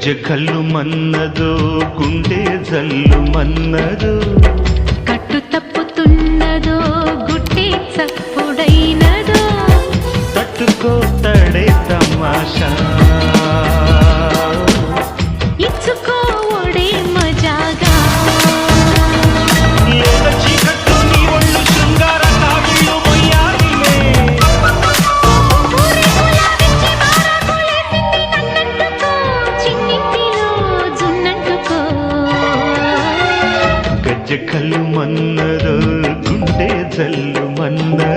గజ్జె కళ్ళు మన్నదో గుండె జల్లు మన్నదో కట్టు తప్పుతున్నదో గుడ్డే చప్పుడైనదో తట్టుకో తడే తమాషా ఇచ్చుకో ఒడే మజాగా లేత చీకట్లో నీ ఒళ్ళు శృంగార తావిళ్ళు మొయ్యాలిలే చిన్నింటిలో జున్నంటుకో గజ్జె కళ్ళు మన్నదో గుండె జల్లు మన్నదో